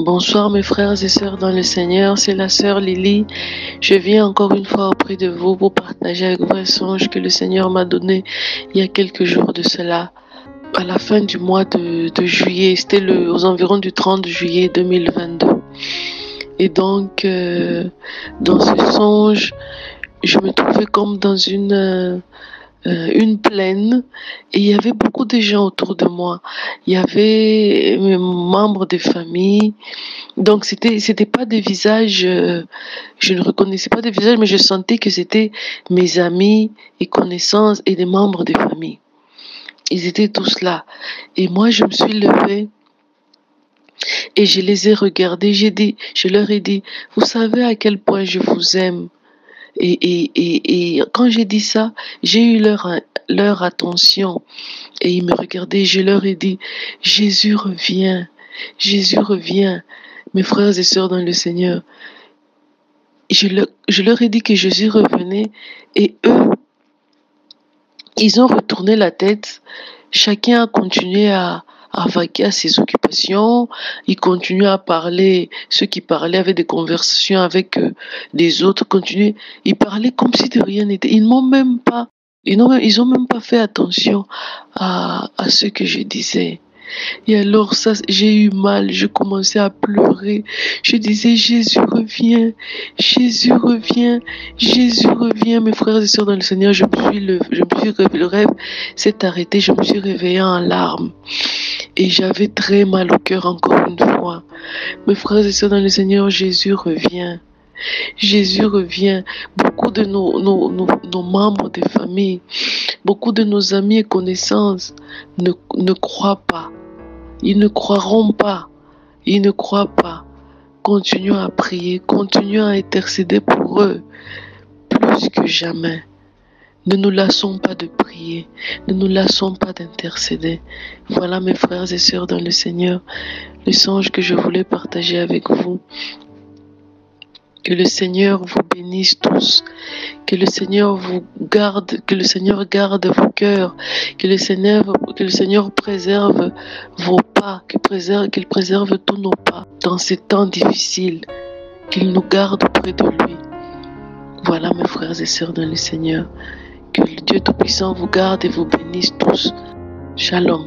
Bonsoir mes frères et sœurs dans le Seigneur, c'est la sœur Lily. Je viens encore une fois auprès de vous pour partager avec vous un songe que le Seigneur m'a donné il y a quelques jours de cela. À la fin du mois de juillet, c'était aux environs du 30 juillet 2022. Et donc, dans ce songe, je me trouvais comme dans une plaine et il y avait beaucoup de gens autour de moi. Il y avait mes membres de famille. Donc c'était pas des visages, je ne reconnaissais pas des visages, mais je sentais que c'était mes amis et connaissances et des membres de famille. Ils étaient tous là. Et moi, je me suis levée et je les ai regardés. Je leur ai dit, vous savez à quel point je vous aime. Et quand j'ai dit ça, j'ai eu leur attention. Et ils me regardaient, je leur ai dit, Jésus revient, Jésus revient. Mes frères et sœurs dans le Seigneur, je leur ai dit que Jésus revenait et eux, ils ont retourné la tête. Chacun a continué à vaquer à ses occupations. Ils continuaient à parler. Ceux qui parlaient avaient des conversations avec des autres. Continuaient. Ils parlaient comme si de rien n'était. Ils ont même pas fait attention à ce que je disais. Et alors ça, j'ai eu mal, je commençais à pleurer. Je disais, Jésus revient, Jésus revient, Jésus revient. Mes frères et sœurs dans le Seigneur, le rêve s'est arrêté, je me suis réveillée en larmes. Et j'avais très mal au cœur encore une fois. Mes frères et sœurs dans le Seigneur, Jésus revient. Jésus revient. Beaucoup de nos membres de famille, beaucoup de nos amis et connaissances ne croient pas. Ils ne croiront pas. Ils ne croient pas. Continuons à prier. Continuons à intercéder pour eux. Plus que jamais. Ne nous lassons pas de prier. Ne nous lassons pas d'intercéder. Voilà mes frères et sœurs dans le Seigneur, le songe que je voulais partager avec vous. Que le Seigneur vous bénisse tous. Que le Seigneur vous garde, que le Seigneur garde vos cœurs. Que le Seigneur préserve vos pas. Qu'il préserve tous nos pas dans ces temps difficiles. Qu'il nous garde près de lui. Voilà mes frères et sœurs dans le Seigneur. Que le Dieu Tout-Puissant vous garde et vous bénisse tous. Shalom.